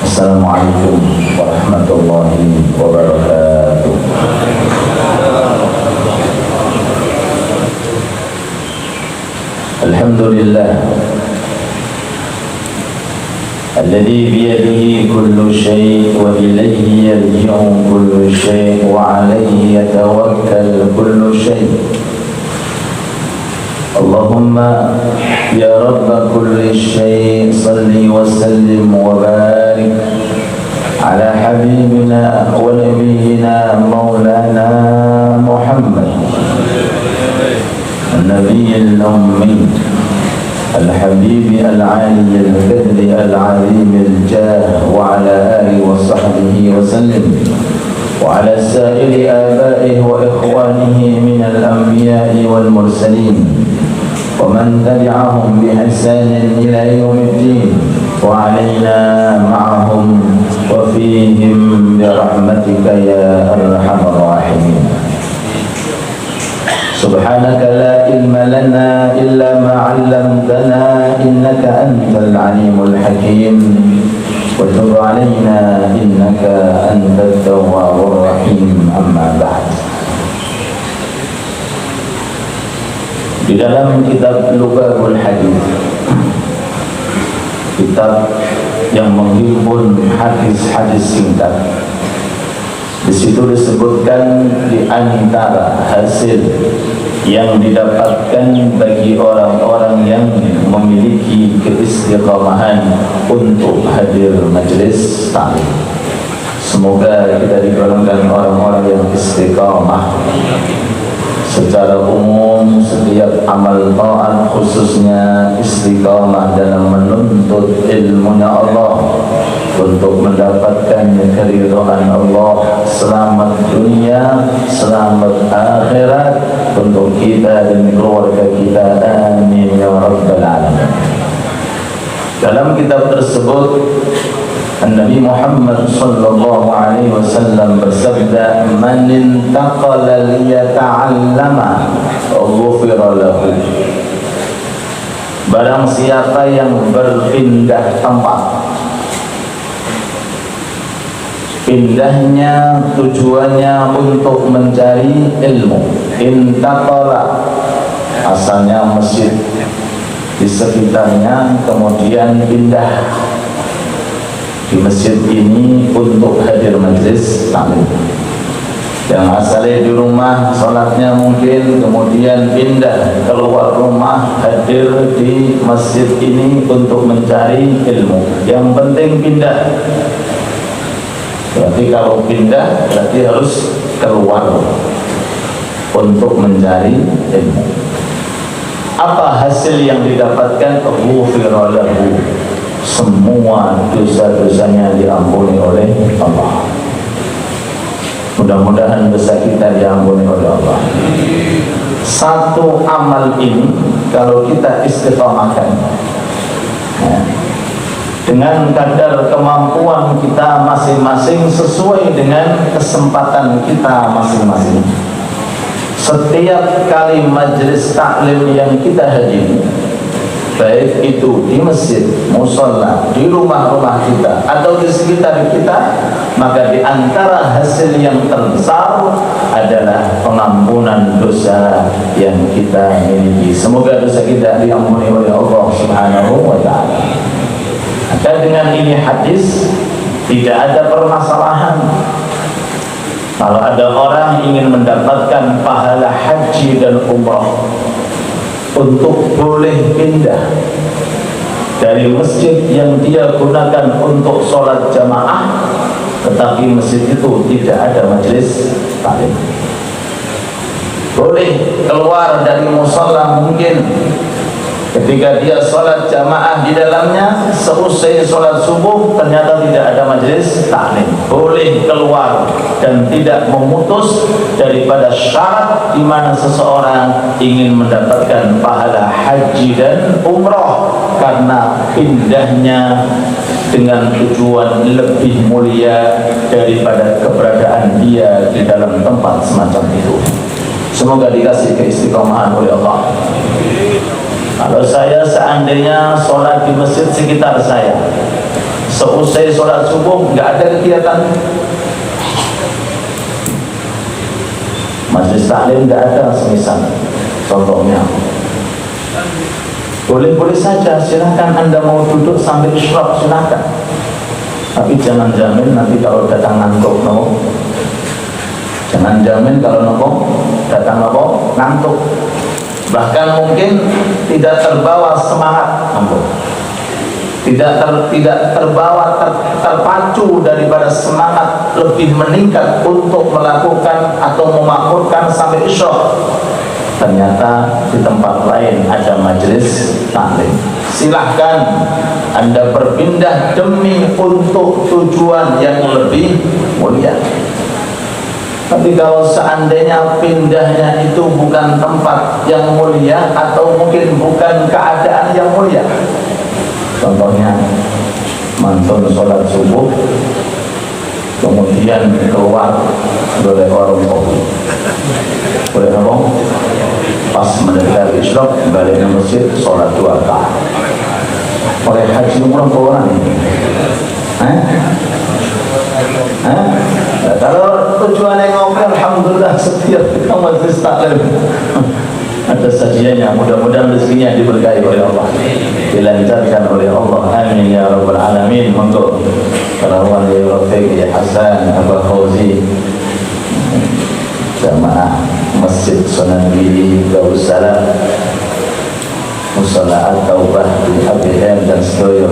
Assalamualaikum warahmatullahi wabarakatuh. Alhamdulillah alladzi biyadihi kullu syai' wa ilayhi yarji'u kullu syai' wa 'alayhi yatawakkal kullu syai'. Allahumma ya Rabb kulli syai' salli wa sallim wa barik ala habibina wa nabiyyina maulana Muhammad النبي الأمي الحبيب العالي القدر العظيم الجاه وعلى آله وصحبه وسلم وعلى سائر آبائه وإخوانه من الأنبياء والمرسلين ومن تبعهم بإحسان إلى يوم الدين وعلينا معهم وفيهم برحمتك يا أرحم الراحمين. سبحانك لا علم لنا إلا ما علمتنا إنك أنت العليم الحكيم وتب علينا إنك أنت التواب الرحيم. أما بعد. Di dalam kitab Lughatul Hadis, kitab yang menghimpun hadis-hadis singkat, di situ disebutkan di antara hasil yang didapatkan bagi orang-orang yang memiliki keistiqamahan untuk hadir majelis taklim. Semoga kita digolongkan orang-orang yang istiqamah. Secara umum setiap amal taat, khususnya istiqamah dalam menuntut ilmunya Allah untuk mendapatkan keridhaan Allah, selamat dunia, selamat akhirat untuk kita dan keluarga kita. Amin ya rabbal alamin. Dalam kitab tersebut Nabi Muhammad sallallahu alaihi wasallam bersabda, "Man intaqala liyata'allama ghufira lahu." Barang siapa yang berpindah tempat, pindahnya tujuannya untuk mencari ilmu. Intaqala asalnya masjid di sekitarnya, kemudian pindah di masjid ini untuk hadir majelis taklim. Yang asalnya di rumah sholatnya mungkin, kemudian pindah keluar rumah hadir di masjid ini untuk mencari ilmu. Yang penting pindah. Berarti kalau pindah berarti harus keluar untuk mencari ilmu. Apa hasil yang didapatkan? Ghufira lahu, semua dosa-dosanya diampuni oleh Allah. Mudah-mudahan dosa kita diampuni oleh Allah. Satu amal ini kalau kita istiqamahkan dengan kadar kemampuan kita masing-masing, sesuai dengan kesempatan kita masing-masing, setiap kali majelis taklim yang kita hadiri, baik itu di masjid, mushola, di rumah-rumah kita atau di sekitar kita, maka di antara hasil yang terbesar adalah pengampunan dosa yang kita miliki. Semoga dosa kita diampuni oleh Allah Subhanahu wa ta'ala. Dan dengan ini hadis tidak ada permasalahan. Kalau ada orang ingin mendapatkan pahala haji dan umrah, untuk boleh pindah dari masjid yang dia gunakan untuk sholat jamaah, tetapi masjid itu tidak ada majelis taklim. Boleh keluar dari mushola mungkin ketika dia sholat jamaah di dalamnya, seusai sholat subuh ternyata tidak ada majelis taklim. Boleh keluar dan tidak memutus daripada syarat di mana seseorang ingin mendapatkan pahala haji dan umrah, karena pindahnya dengan tujuan lebih mulia daripada keberadaan dia di dalam tempat semacam itu. Semoga dikasih keistiqomahan oleh Allah. Kalau saya seandainya sholat di masjid sekitar saya Seusai sholat subuh nggak ada kegiatan, majelis taklim nggak ada, semisal contohnya. Boleh-boleh saja, silahkan Anda mau duduk sambil isyraq, silahkan. Tapi jangan jamin nanti kalau datang ngantuk, no. Jangan jamin kalau nopo datang nopo ngantuk. Bahkan mungkin tidak terbawa semangat, nopo. Tidak terbawa, terpacu daripada semangat lebih meningkat untuk melakukan atau memakmurkan sampai isyraq. Ternyata di tempat lain ada majelis taklim. Silahkan Anda berpindah demi untuk tujuan yang lebih mulia. Tapi kalau seandainya pindahnya itu bukan tempat yang mulia atau mungkin bukan keadaan yang mulia, contohnya mantun sholat subuh kemudian keluar oleh warung kopi, boleh ngomong pas mendengar isyraq balik ke masjid sholat 2 rakaat. Oleh haji umrah orang ini, kalau tujuannya ngopi, alhamdulillah setiap kita majelis taklim ada sajiannya. Mudah-mudahan rezekinya diberkahi oleh Allah, dilancarkan oleh Allah. Amin ya rabbal alamin. Untuk kerawan ya Rafiq, ya Hasan, Abah Fauzi, jamaah Masjid Sunan Giri, Darussalam, Musala At-Taubah di ABM dan sedoyo.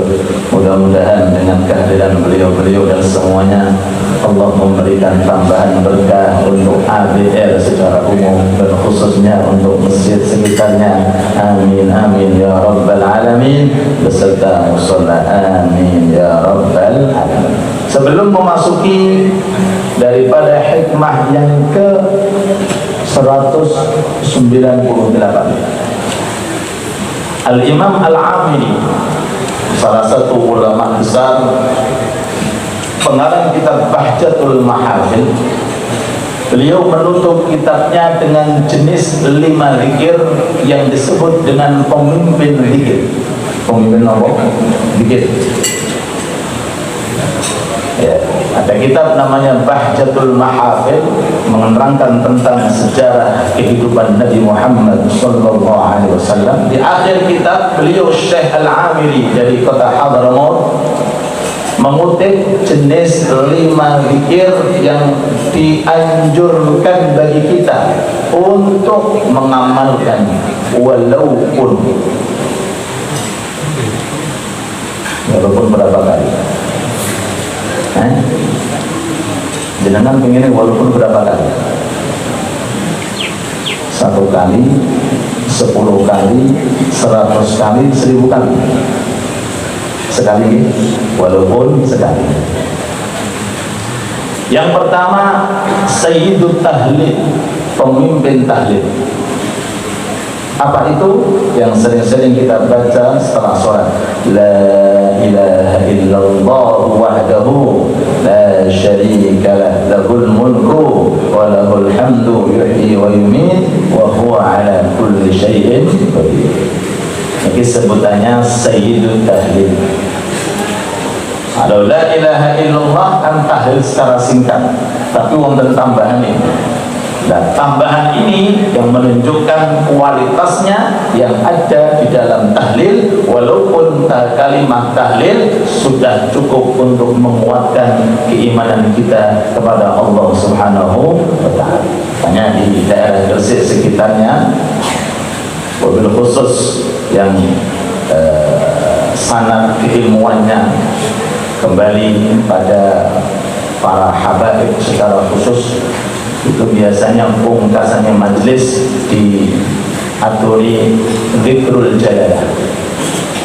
Mudah-mudahan dengan kehadiran beliau-beliau dan semuanya Allah memberikan tambahan berkah untuk ABR secara umum dan khususnya untuk masjid sekitarnya. Amin amin ya rabbal alamin beserta musalla. Amin ya rabbal alamin. Sebelum memasuki daripada hikmah yang ke 198, Al-Imam Al-Amili, salah satu ulama besar, pengarang kitab Bahjatul Mahafil, beliau menutup kitabnya dengan jenis 5 zikir yang disebut dengan pemimpin zikir. Pemimpin apa? Zikir. Ya, ada kitab namanya Bahjatul Mahafil, menerangkan tentang sejarah kehidupan Nabi Muhammad SAW. Di akhir kitab beliau Syekh Al-Amili dari kota Hadramaut mengutip jenis 5 zikir yang dianjurkan bagi kita untuk mengamalkan walaupun berapa kali. Jenengan pengen walaupun berapa kali? 1 kali, 10 kali, 100 kali, 1000 kali. Sekali, walaupun sekali. Yang pertama, Sayyidut Tahlil, pemimpin tahlil. Apa itu? Yang sering-sering kita baca setelah sholat. La ilaha illallah wahdahu la syarika lah, lahul mulku wa lahul hamdu yuhyi wa yumiit wa huwa ala kulli syai'in qadir. Ini sebutannya Sayyidut Tahlil. Kalau la ilaha illallah kan tahlil secara singkat, tapi wonten tambahan ini. Dan tambahan ini yang menunjukkan kualitasnya yang ada di dalam tahlil, walaupun kalimat tahlil sudah cukup untuk menguatkan keimanan kita kepada Allah Subhanahu wa ta'ala. Hanya di daerah Gresik sekitarnya, wabil khusus yang sanad keilmuannya kembali pada para habaib secara khusus, itu biasanya pungkasannya majelis diaturi zikrul jalalah.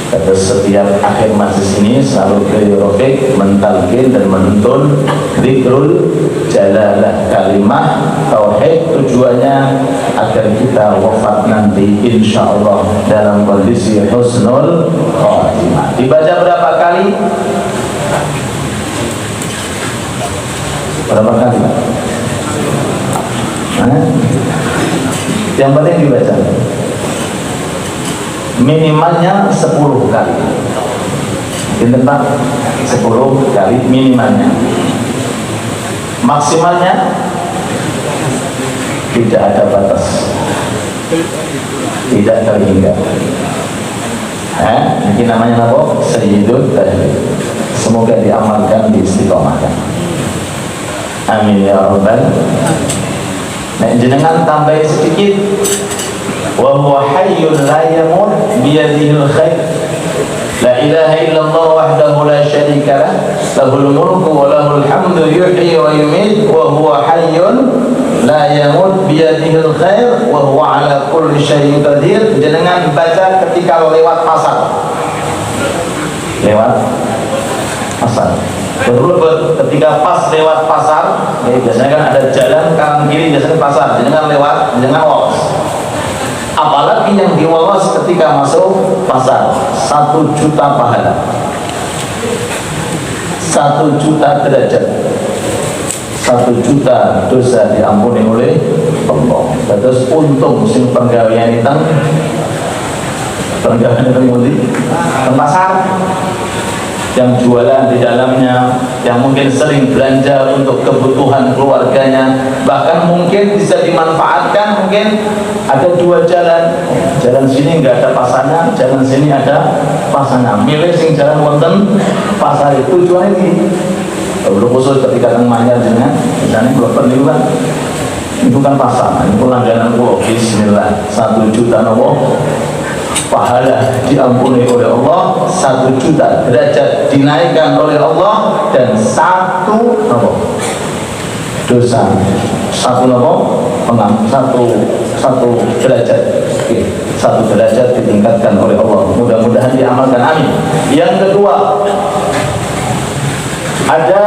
Kata setiap akhir majelis ini selalu beliau Rafiq mentalkin dan menuntun zikrul jalalah, kalimah tauhid, tujuannya agar kita wafat nanti insyaallah dalam kondisi husnul khatimah. Dibaca berapa kali? Berapa kali, Pak? Yang penting dibaca minimalnya 10 kali. Pinten Pak? 10 kali minimalnya. Maksimalnya tidak ada batas, tidak terhingga. Ini namanya apa? Sayyidul tahlil. Semoga diamalkan, diistiqomahkan. Amin ya rabbal. Nah, jenengan tambahin sedikit. Wa huwa hayyun la yamut biyadihil khair. La ilaha illallah wahdahu la syarika lah, lahul mulku wa lahul hamdu yuhyi wa yumiit wa huwa hayyun la yamut biyadihil khair wa huwa ala kulli syai'in qadir. Jenengan baca ketika lewat pasar. Lewat pasar. Betul, ketika pas lewat pasar, biasanya kan ada jalan kanan kiri, biasanya pasar. Jenengan lewat, jenengan wawas. Apalagi yang diwawas ketika masuk pasar, 1 juta pahala, 1 juta derajat, 1 juta dosa diampuni oleh Allah. Terus untung sing penggawean itu pasar, yang jualan di dalamnya, yang mungkin sering belanja untuk kebutuhan keluarganya, bahkan mungkin bisa dimanfaatkan. Mungkin ada 2 jalan, jalan sini nggak ada pasarnya, jalan sini ada pasarnya, milih sing jalan wonten pasar. Itu tujuan ini belum khusus ketika tengahnya jenengan misalnya belum perlu kan, itu kan pasar, itu langganan pulau. Bismillah, 1 juta nopo pahala diampuni oleh Allah, 1 juta derajat dinaikkan oleh Allah, dan 1 dosa, 1 derajat. Oke, 1 derajat ditingkatkan oleh Allah. Mudah-mudahan diamalkan, amin. Yang kedua, ada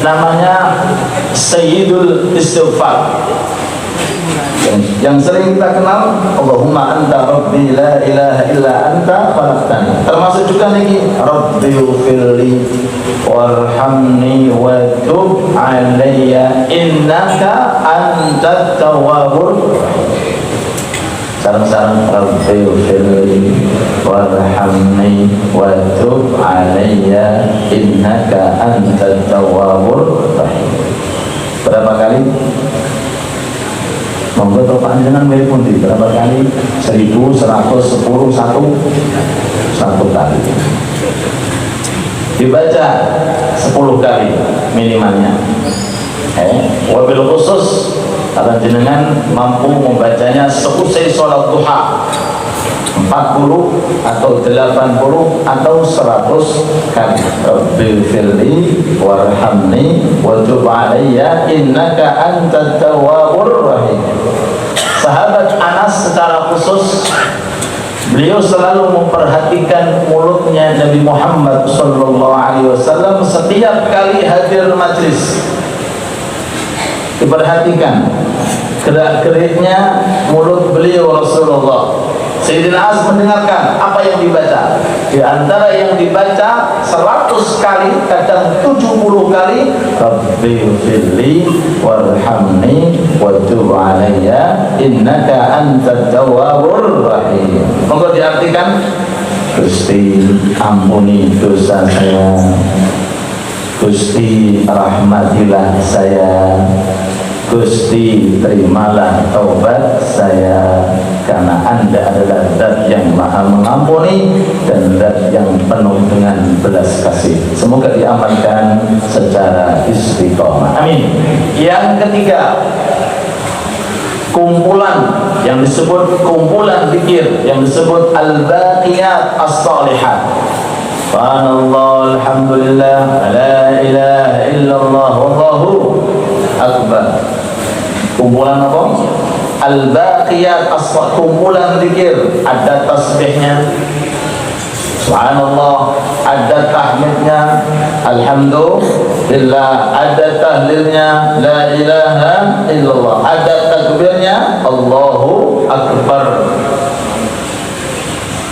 namanya Sayyidul Istighfar, yang sering kita kenal. Allahumma anta rabbi la ilaha illa anta khalaqtani. Termasuk juga lagi rabbi ufirli warhamni wa tub alayya innaka antat tawwabur. Sarang-sarang rabbi ufirli warhamni wa tub alayya innaka antat tawwabur. Berapa kali? Monggo to panjenengan milih pundi berapa kali? 1110, 1 kali. Dibaca 10 kali minimalnya. Wabil khusus kalau jenengan mampu membacanya seusai sholat duha 40 atau 80 atau 100 kali. Rabbil firli warhamni wa tub alayya innaka antat tawwabur rahim. Sahabat Anas secara khusus, beliau selalu memperhatikan mulutnya Nabi Muhammad SAW setiap kali hadir majlis. Diperhatikan gerak-geriknya mulut beliau Rasulullah. Sayyidina Anas mendengarkan apa yang dibaca. Di antara yang dibaca 100 kali, kadang 70 kali, Rabbi firli warhamni wa tub alayya innaka antat tawwabur rahim. Monggo diartikan, Gusti ampuni dosa saya, Gusti rahmatilah saya, Gusti terimalah taubat saya, karena Anda adalah Zat yang Maha Mengampuni dan Zat yang penuh dengan belas kasih. Semoga diamalkan secara istiqomah, amin. Yang ketiga, kumpulan yang disebut kumpulan zikir yang disebut al-baqiyat as-salihat. Subhanallah, alhamdulillah, la ilaha illallah, wallahu akbar. Kumpulan apa? Al-baqiyat as-salihat, kumpulan zikir. Ada tasbihnya Subhanallah, ada tahmidnya alhamdulillah, ada tahlilnya la ilaha illallah, ada takbirnya Allahu akbar.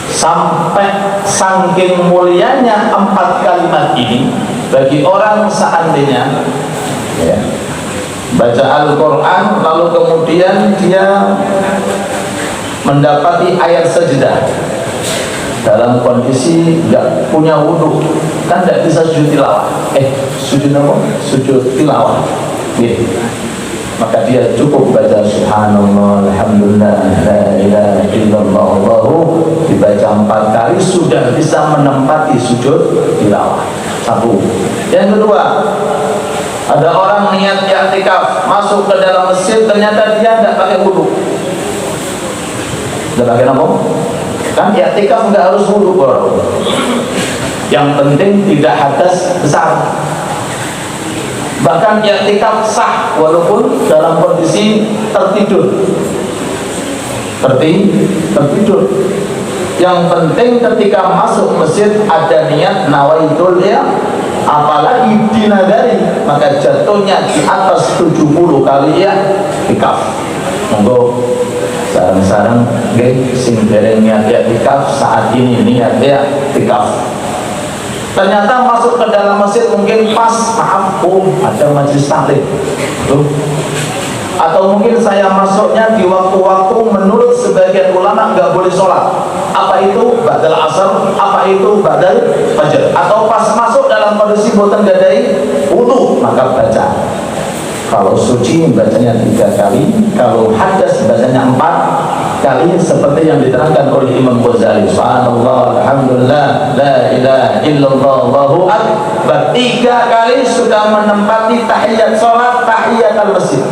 Sampai saking mulianya 4 kalimat ini bagi orang seandainya ya, baca Al-Quran lalu kemudian dia mendapati ayat sajdah, dalam kondisi nggak punya wudhu, kan nggak bisa sujud tilawah. Sujud apa? Sujud tilawah. Maka dia cukup baca subhanallah, alhamdulillah, la ilaha illallah, Allahu, dibaca 4 kali sudah bisa menempati sujud tilawah. Satu. Yang kedua, ada orang niat i'tikaf masuk ke dalam masjid, ternyata dia tidak pakai wudu. Tidak pakai apa? Kan i'tikaf nggak harus wudu, bro. Yang penting tidak hadas besar. Bahkan i'tikaf sah walaupun dalam kondisi tertidur. Tertidur. Yang penting ketika masuk masjid ada niat nawaitul ya, apalagi dinagari, maka jatuhnya di atas 70 kali ya i'tikaf. Monggo sareng-sareng nggih sing dereng niat i'tikaf saat ini niat i'tikaf. Ternyata masuk ke dalam masjid mungkin pas, maaf, ada majelis taklim. Atau mungkin saya masuknya di waktu-waktu menurut sebagian ulama nggak boleh sholat. Apa itu ba'dal asar, apa itu ba'dal fajar. Atau pas masuk dalam kondisi boten gadai wudu, maka baca. Kalau suci bacanya 3 kali, kalau hadas bacanya 4 kali, seperti yang diterangkan oleh Imam Ghazali. Subhanallah, alhamdulillah, la ilaha illallah, Allahu akbar. 3 kali sudah menempati tahiyat sholat, tahiyat al-masjid.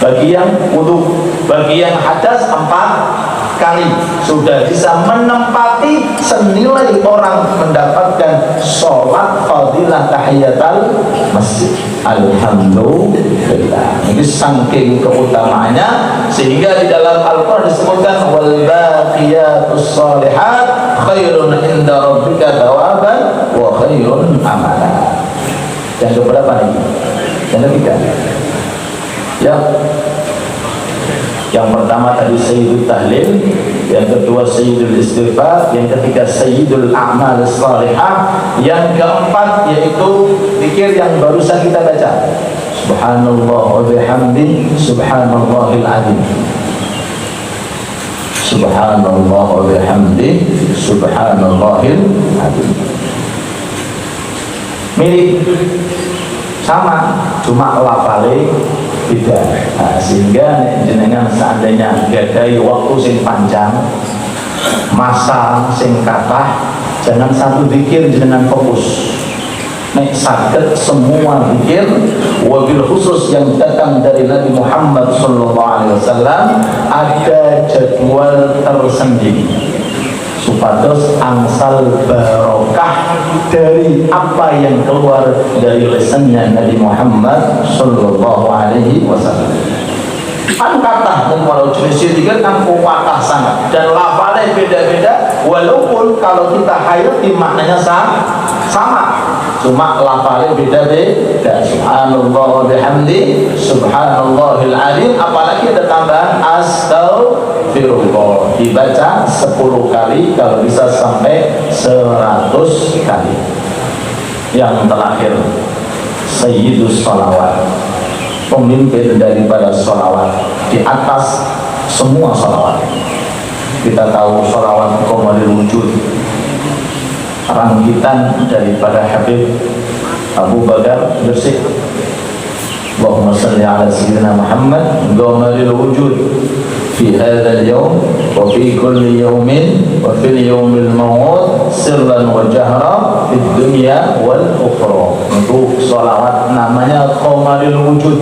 Bagi yang wudu, bagi yang hadas 4 kali sudah bisa menempati senilai orang mendapatkan sholat fadilah tahiyatul masjid. Alhamdulillah. Ini saking keutamaannya sehingga di dalam Al-Quran disebutkan wal baqiyatus shalihat khairun inda rabbika thawaban wa khairun amala. Yang keberapa lagi? Yang ketiga. Ya. Yang pertama tadi Sayyidul Tahlil, yang kedua Sayyidul Istighfar, yang ketiga Sayyidul A'mal Salihah, yang keempat yaitu zikir yang barusan kita baca. Subhanallah wa bihamdi subhanallahil azim. Subhanallah wa bihamdi subhanallahil azim. Mirip, sama, cuma lafale beda. Nah, sehingga jenengan seandainya gadai waktu sing panjang, masa sing kathah, jangan satu zikir jenengan fokus. Nek saged semua zikir, wabil khusus yang datang dari Nabi Muhammad SAW ada jadwal tersendiri supados angsal barokah dari apa yang keluar dari lisannya Nabi Muhammad sallallahu alaihi wasallam. Kan kata walau jenis zikir kan kuatah sangat dan lafalnya beda-beda, walaupun kalau kita hayati maknanya sama, cuma lafalnya beda-beda. Subhanallah wa bihamdi subhanallahil azim, apalagi ada tambahan astaghfirullah, dibaca 10 kali, kalau bisa sampai 100 kali. Yang terakhir Sayyidus Sholawat, pemimpin daripada sholawat, di atas semua sholawat. Kita tahu sholawat Qamaril Wujud, rangkitan daripada Habib Abu Bakar Bersih. Allahumma salli ala sayyidina Muhammad Qamaril Wujud fi hadzal yawm wa fi kulli yawmin wa fil yawmil maw'ud sirran wa jahra fid dunya wal ukhra. Untuk sholawat namanya Qamaril Wujud,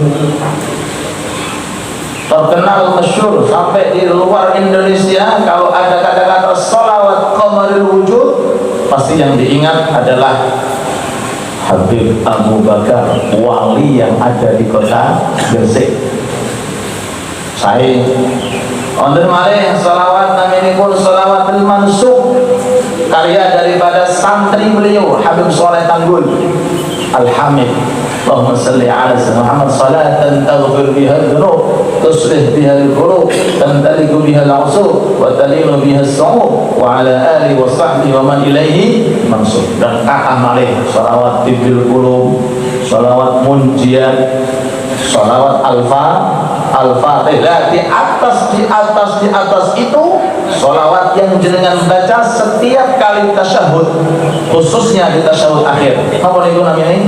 terkenal masyhur sampai di luar Indonesia. Kalau ada kata-kata sholawat Qamaril Wujud, pasti yang diingat adalah Habib Abu Bakar, wali yang ada di kota Gresik. Saya wonten malih sholawat naminipun sholawatul mansuk, karya daripada santri beliau Habib Soleh Tanggul Al-Hamid. Allahumma salli ala sayyidina Muhammad salatan taghfir biha dzunub, tuslih biha al-qulub, tamtaliku biha al-'usub, wa talinu biha as-su'ub, wa ala alihi wa sahbihi wa man ilaihi mansub. Dan kata malih sholawat tibil qulub, sholawat munjiat, sholawat al-fatihah. Di atas itu Sholawat yang jenengan baca setiap kali tasyahud, khususnya di tasyahud akhir. Apa itu namanya?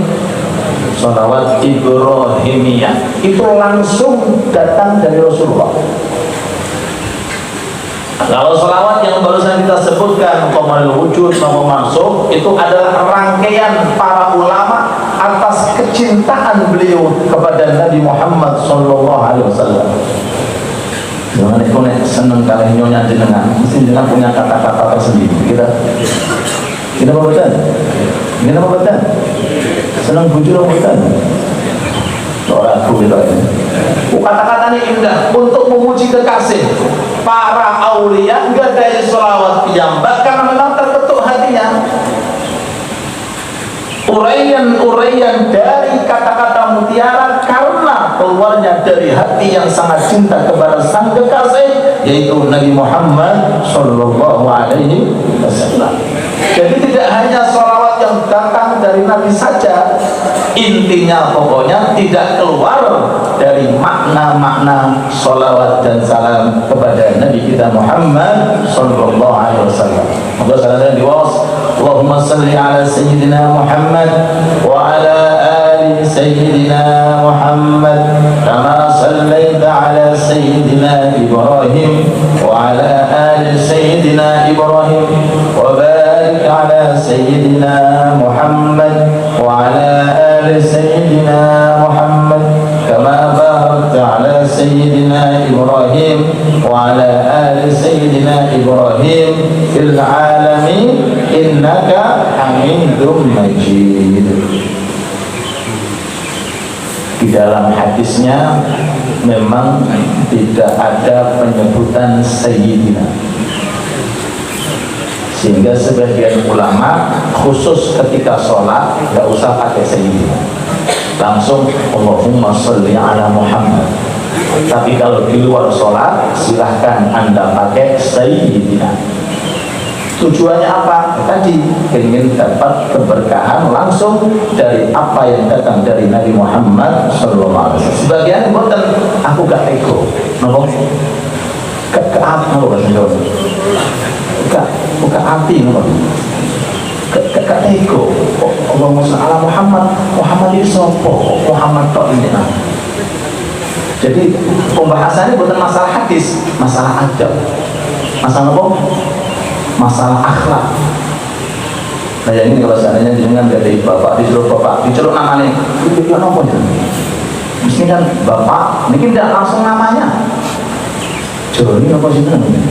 Sholawat Ibrahimiyah. Itu langsung datang dari Rasulullah. Kalau sholawat yang barusan kita sebutkan, Qamarul Wujud, Maqam Mansub, itu adalah rangkaian para ulama atas kecintaan beliau kepada Nabi Muhammad SAW. Jangan itu seneng kali nyonya jenengan, mesti jenengan punya kata-kata tersendiri. Kita apa betul? Kita apa betul? Seneng bujur apa betul? Orang aku gitu ini. Kata-katanya indah untuk memuji kekasih para aulia, enggak dari sholawat piyambak karena memang terketuk hatinya. Uraian dari kata-kata mutiara karena keluarnya dari hati yang sangat cinta kepada sang kekasih, yaitu Nabi Muhammad Sallallahu Alaihi Wasallam. Jadi tidak hanya sholawat yang datang dari Nabi saja, intinya pokoknya tidak keluar dari makna-makna sholawat dan salam kepada Nabi kita Muhammad Sallallahu Alaihi Wasallam. Maka salam diwas, Allahumma salli ala Sayyidina Muhammad wa ala ali Sayyidina Muhammad kama sallaita ala Sayyidina Ibrahim wa ala ali Sayyidina Ibrahim wa barik ala Sayyidina Muhammad wa ala ali Sayyidina Muhammad kama barakta ala Sayyidina Ibrahim wa ala ali Sayyidina Ibrahim fil alamin innaka Hamidum Majid. Di dalam hadisnya memang tidak ada penyebutan Sayyidina, sehingga sebagian ulama khusus ketika sholat nggak usah pakai Sayyidina, langsung Allahumma sholli ala Muhammad. Tapi kalau di luar sholat silahkan Anda pakai Sayyidina. Tujuannya apa? Tadi ingin dapat keberkahan langsung dari apa yang datang dari Nabi Muhammad SAW. Sebagian buatan aku gak ego, nopo ke hati, nopo buka hati, nopo ke ego. Allahumma sholli ala Muhammad itu sopo, Muhammad tok ini. Jadi pembahasannya bukan masalah hadis, masalah adab, masalah apa? Masalah akhlak. Nah ini kalau seandainya jangan dari bapak diceluk namanya, itu apa itu? Mesti kan bapak, mungkin tidak langsung namanya. Joni apa sih namanya?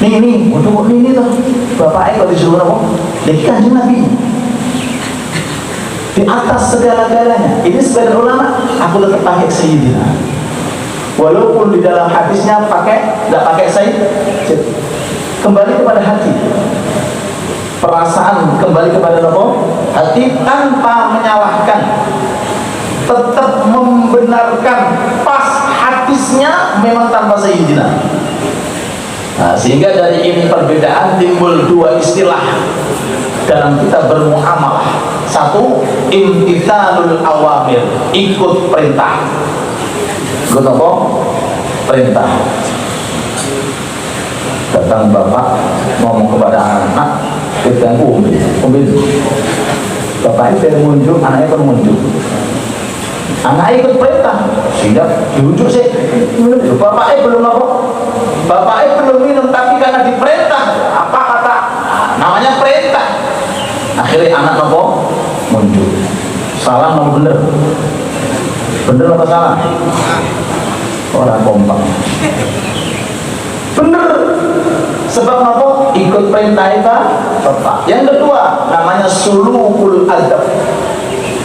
Ini, untuk ini tuh bapak kalau diceluk apa? Jadi Kanjeng Nabi di atas segala-galanya. Ini sebagian ulama, aku tetap pakai Sayyidina. Walaupun di dalam hadisnya tidak pakai Sayyid. Kembali kepada hati, perasaan kembali kepada hati tanpa menyalahkan, tetap membenarkan pas hadisnya memang tanpa Sayyidina. Nah, sehingga dari ini perbedaan timbul dua istilah dalam kita bermuamalah. Satu, imtithalul awamir, ikut perintah. Ikut apa? Perintah. Datang bapak ngomong kepada anak, kita umbil bapak itu menunjuk, anaknya pun menunjuk, anak ikut perintah sehingga diunjuk sih, bapaknya belum apa, bapaknya belum minum tapi karena diperintah, apa kata, namanya perintah. Akhirnya anak apa menunjuk, salah mau bener apa salah, orang kompak bener. Sebab apa? Ikut perintah itu bapak. Yang kedua namanya sulukul adab.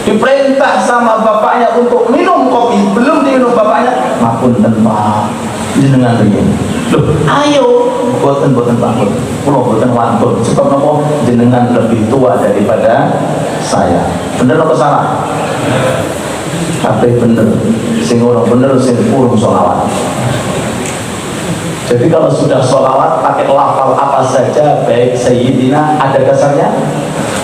Diperintah sama bapaknya untuk minum kopi, belum diminum bapaknya, ngapunten Pak, jenengan begini. Loh, ayo, boten bangun. Pulau boten wantun. Sebab apa? Jenengan lebih tua daripada saya. Bener apa salah? Tapi bener. Sing ora bener sing urung sholawat. Jadi kalau sudah sholawat pakai lafal apa saja baik Sayyidina ada dasarnya?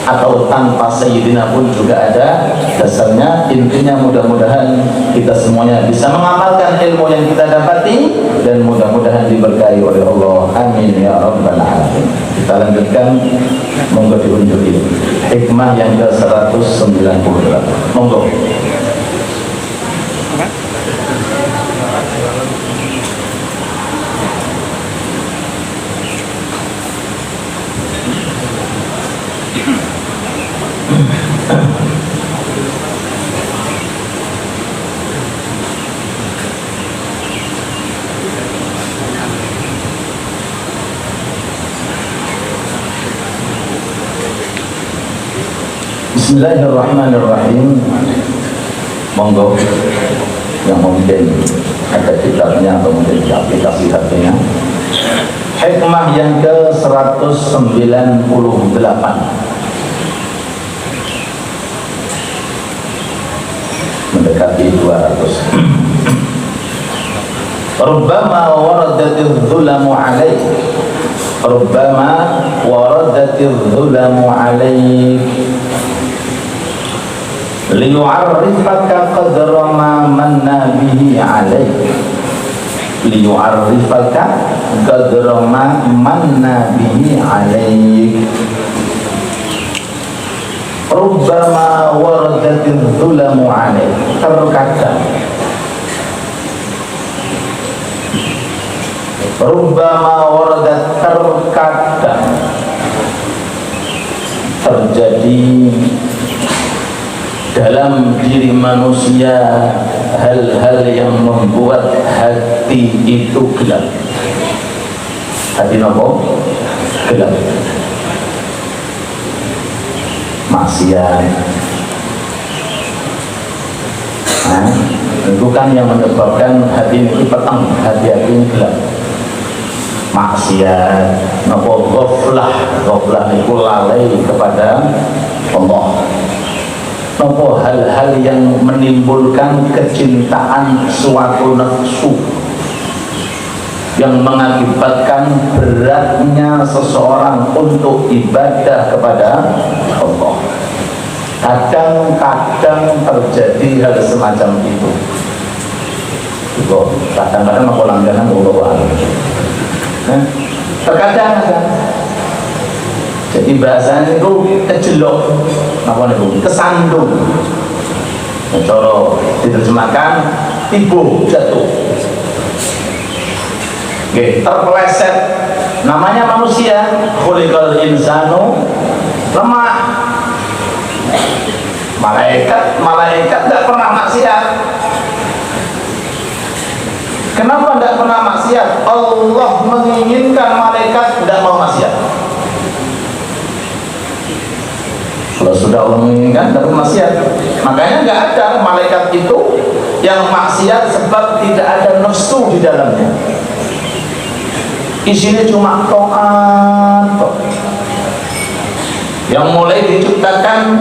atau tanpa Sayyidina pun juga ada dasarnya. Intinya mudah-mudahan kita semuanya bisa mengamalkan ilmu yang kita dapati dan mudah-mudahan diberkahi oleh Allah, amin ya rabbal alamin. Kita lanjutkan, monggo diunjuki hikmah yang ke 198, monggo. Bismillahirrahmanirrahim. Monggo yang mungkin ada kitabnya atau mungkin di aplikasi HP-nya. Hikmah yang ke 198, mendekati 200. Rubbama waradatil dhulamu alaik, rubbama waradatil dhulamu alaik liyu'arrifaka qadra ma manna bihi alaik, liyu'arrifaka qadra ma manna bihi alaik. Rubbama waradatil dhulamu alaik, terkadang, rubbama waradat, terkadang terjadi dalam diri manusia hal-hal yang membuat hati itu gelap. Hati nopo? Gelap. Maksiat. Itu kan yang menyebabkan hati ini petang, hati-hati ini gelap. Maksiat, nopo ghaflah, ghaflah itu lalai kepada Allah. Nopo hal-hal yang menimbulkan kecintaan suatu nafsu yang mengakibatkan beratnya seseorang untuk ibadah kepada Allah. Kadang-kadang terjadi hal semacam itu. Kadang-kadang aku langganan Allah. Terkadang ada. Jadi bahasanya itu kejelok, apa nih, kesandung. Cara diterjemahkan tibu, jatuh. Oke, terpeleset. Namanya manusia, khuliqal insanu lemah. Malaikat tidak pernah maksiat. Kenapa tidak pernah maksiat? Allah menginginkan malaikat tidak mau maksiat. Kalau sudah Allah menginginkan tidak maksiat, makanya nggak ada malaikat itu yang maksiat sebab tidak ada nafsu di dalamnya. Isinya cuma taat. Yang mulai diciptakan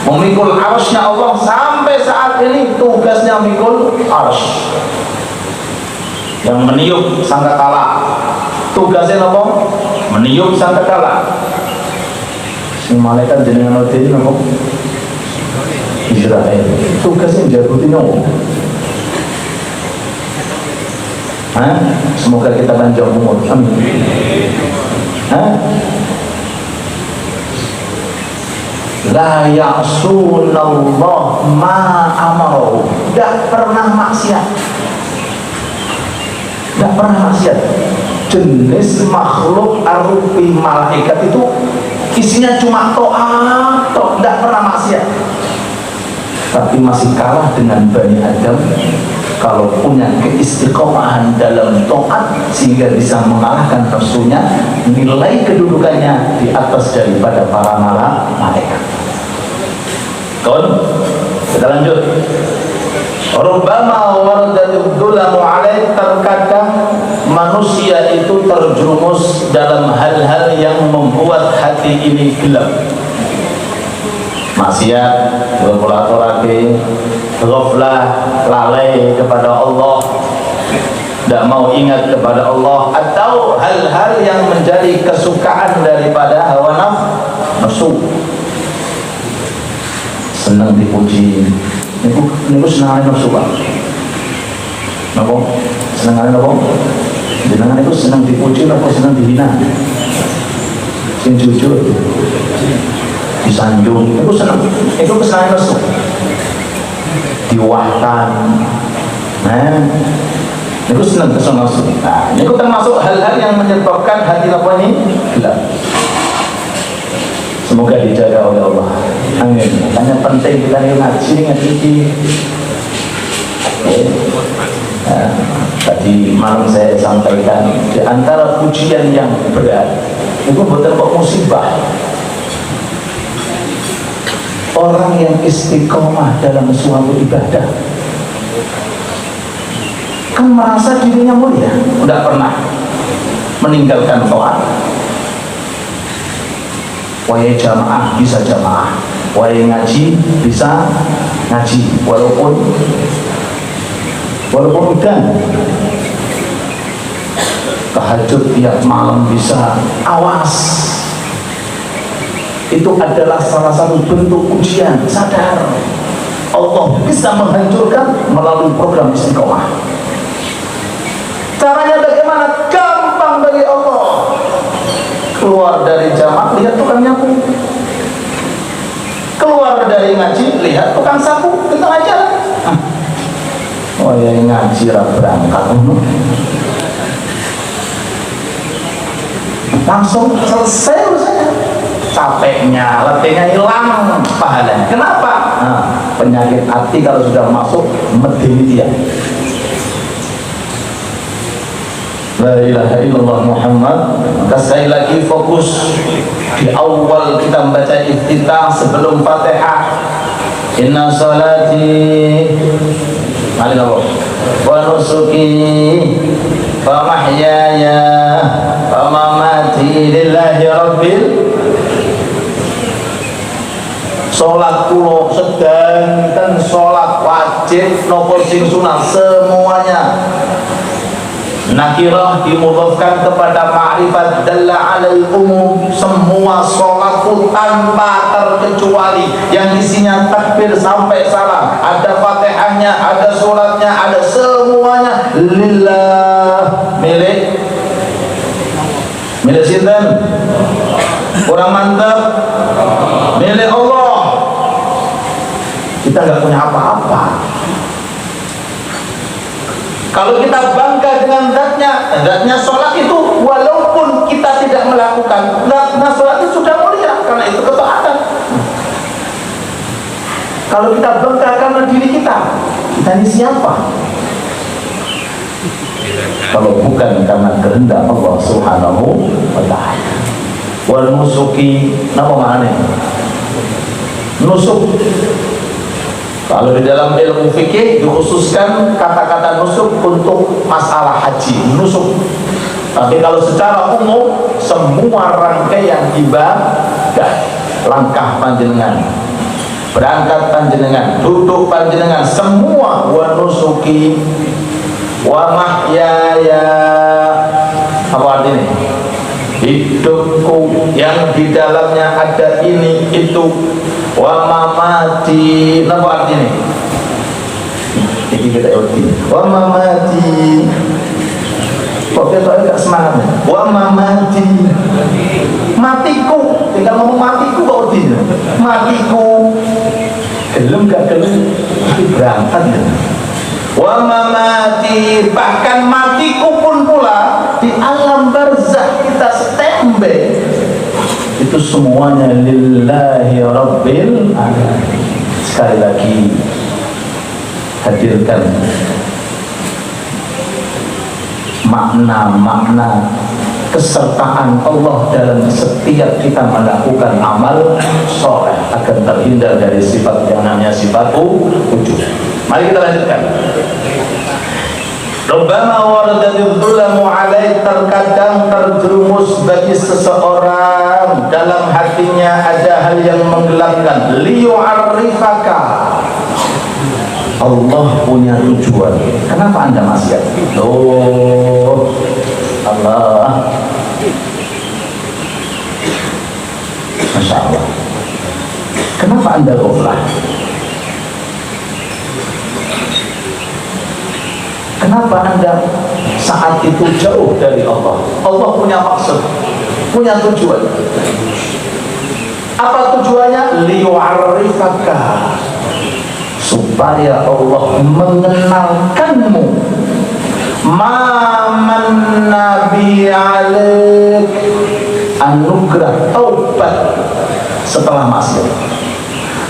memikul arsy-Nya Allah sampai saat ini tugasnya memikul arsy. Yang meniup sangkakala, tugasnya apa? Meniup sangkakala. Si malaikat jenengan ngerti apa? Israel. Tugasnya jabutin apa? Semoga kita panjang umur. Amin. La ya'sunallah ma amaru. Tidak pernah maksiat. Tidak pernah maksiat. Jenis makhluk arupi malaikat itu isinya cuma to'at, tidak pernah maksiat. Tapi masih kalah dengan Bani Adam kalau punya keistiqomahan dalam to'at sehingga bisa mengalahkan nafsunya, nilai kedudukannya di atas daripada para malaikat. Kita lanjut. Rubbama waradatul dhulamu alaih, terkadang manusia itu terjerumus dalam hal-hal yang membuat hati ini gelap. Maksiat, berpolatorake, ghaflah, lalai kepada Allah, tidak mau ingat kepada Allah, atau hal-hal yang menjadi kesukaan daripada hawa nesu, senang dipuji. Niku senangane nesu Pak. Napa? Senengane napa? Jenengan itu senang dipuji atau senang dihina? Sing jujur, disanjung, itu senang. Itu kesenangan nesu. Diwahkan, itu senang kesenangan nesu. Nah, itu termasuk hal-hal yang menyebabkan hati apa ini gelap. Semoga dijaga oleh Allah. Amin. Makanya penting kita ngaji tadi malam saya sampaikan, di antara pujian yang berat itu bukan kok musibah. Orang yang istiqomah dalam suatu ibadah kan merasa dirinya mulia, tidak pernah meninggalkan sholat. Wahai jamaah bisa jamaah, wahai ngaji bisa ngaji, walaupun kan tahajud tiap malam bisa. Awas, itu adalah salah satu bentuk ujian. Sadar, Allah bisa menghancurkan melalui program istiqomah. Caranya bagaimana? Gampang bagi Allah. Keluar dari jamaah, lihat tukang nyapu. Keluar dari ngaji, lihat tukang sapu di tengah jalan. Oh ya, ngaji berangkat langsung selesai urusannya. Capeknya, letihnya hilang, pahalanya. Kenapa? Nah, penyakit hati kalau sudah masuk medeni dia. La ilaha illallah Muhammad. Maka sekali lagi fokus di awal kita membaca iftitah sebelum Fatihah. Inna salati wa nusuki wa mahyaya wa mamati lillahi rabbil. Sholat kulo sedangkan sholat wajib nopo sing sunat semuanya nakirah dimudhafkan kepada ma'rifat dalla alal umum. Semua sholatku tanpa terkecuali yang isinya takbir sampai salam, ada fatihahnya, ada sholatnya, ada semuanya lillah, milik sinten? Kurang mantap, milik Allah. Kita nggak punya apa-apa. Kalau kita bangga dengan zatnya sholat itu, walaupun kita tidak melakukan, nah sholat itu sudah mulia karena itu ketaatan. Kalau kita bangga karena diri kita ini siapa? Kalau bukan karena kehendak Allah Subhanahu wa ta'ala. Wal nusuki, apa maknanya? Nusuk. Kalau di dalam ilmu fikih dikhususkan kata-kata nusuk untuk masalah haji, nusuk. Tapi kalau secara umum semua rangkaian ibadah, langkah panjenengan, berangkat panjenengan, duduk panjenengan, semua wa nusuki wa mahyaya. Apa artinya? Hidupku yang di dalamnya ada ini itu, wa mamati. Apa artinya? Ini kita arti. Wa mamati. Kok kita agak semangat? Wa mamati. Matiku. Tinggal ngomong matiku kok artinya? Matiku. Gelem gak gelem? Berangkat ya. Wa mamati, bahkan matiku pun pula di alam barzakh kita standby. Itu semuanya lillahi rabbil alamin. Sekali lagi hadirkan makna-makna kesertaan Allah dalam setiap kita melakukan amal soleh agar terhindar dari sifat yang namanya sifat ujub. Mari kita lanjutkan. Rubbama waradadul dhulamu alaih, terkadang terjerumus bagi seseorang dalam hatinya ada hal yang menggelapkan. Liyu'arrifaka, Allah punya tujuan. Kenapa anda maksiat? Allah Masya Allah. Kenapa Anda ghaflah? Kenapa Anda saat itu jauh dari Allah? Allah punya maksud, punya tujuan. Apa tujuannya? Liyu'arrifaka, supaya Allah mengenalkanmu man nabi alaik, anugerah taubat setelah maksiat,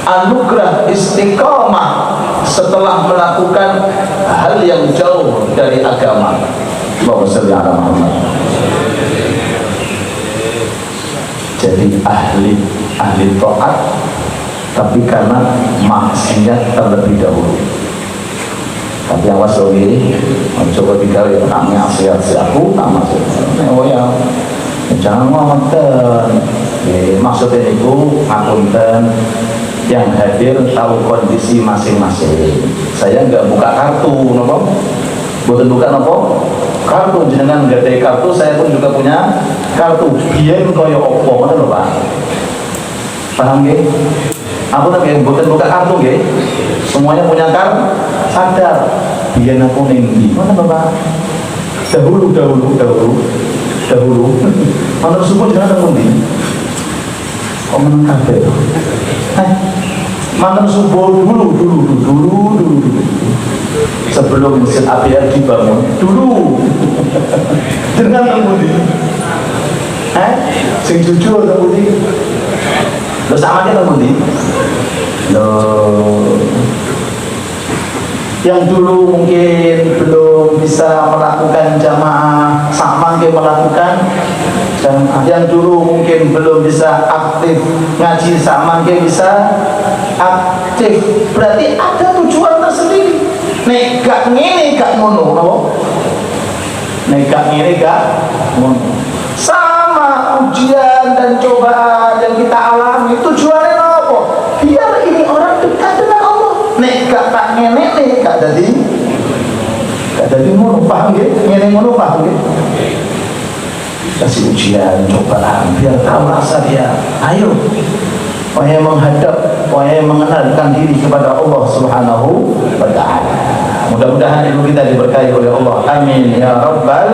anugerah istiqamah setelah melakukan hal yang jauh dari agama. Allahumma shalli ala Muhammad. Jadi ahli taat, tapi karena maksiat terlebih dahulu. Tapi awas lagi, coba tinggal ya kami maksiat si aku, tak masuk. Oh ya, jangan ngomongin. Maksudnya itu ngapunten, yang hadir tahu kondisi masing-masing. Saya nggak buka kartu, nopo, bukan buka nopo kartu. Jenengan nggak ada kartu, saya pun juga punya kartu. Biar koyo opo, mana loh Pak? Paham gak? Aku tapi bukan buka kartu gak? Semuanya punya kartu. Sadar. Biar aku nengdi, mana loh Pak? Dahulu. Mana subuh jangan nengdi. Kok menang kafe? Mantan subuh dulu. Sebelum mesin APR dibangun dulu. Dengan temudi. Sing jujur temudi. Lo sama kita temudi. Lo yang dulu mungkin belum bisa melakukan jamaah sama yang melakukan, dan yang dulu mungkin belum bisa aktif ngaji sama yang bisa aktif. Berarti ada tujuan tersendiri. Nek gak ngene gak ngono, apa? Nek gak ngene gak ngono. Sama ujian dan cobaan yang kita alami, tujuannya apa? Biar ini orang dekat dengan Allah. Nek gak tak ngene nek gak jadi ngono, paham nggih? Ngene ngono paham nggih? Kasih ujian, cobaan, biar tahu rasa dia. Ayo, wahai menghadap, wahai mengenalkan diri kepada Allah Subhanahu wa Ta'ala. Mudah-mudahan ilmu kita diberkahi oleh Allah. Amin ya rabbal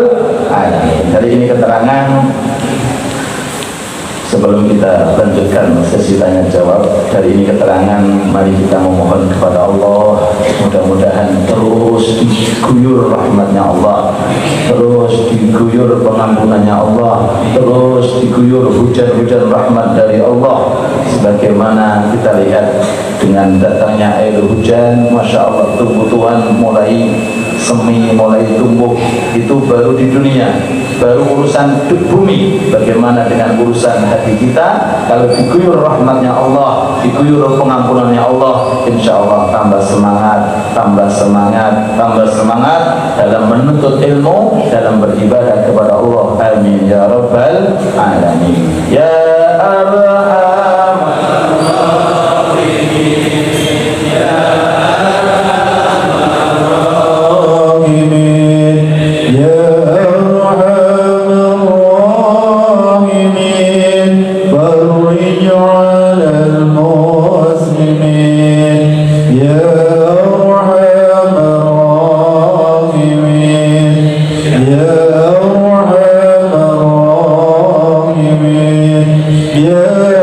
alamin. Dari ini keterangan. Sebelum kita lanjutkan sesi tanya jawab, dari ini keterangan, mari kita memohon kepada Allah, mudah-mudahan terus diguyur rahmatnya Allah, terus diguyur pengampunannya Allah, terus diguyur hujan-hujan rahmat dari Allah. Sebagaimana kita lihat dengan datangnya air hujan, Masya Allah, tumbuh-tumbuhan mulai semi, mulai tumbuh. Itu baru di dunia, baru urusan bumi. Bagaimana dengan urusan hati kita? Kalau diguyur rahmatnya Allah, diguyur pengampunannya Allah, insya Allah tambah semangat dalam menuntut ilmu, dalam beribadah kepada Allah. Amin ya rabbal alamin. Ya Arhamar Ya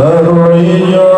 الرجال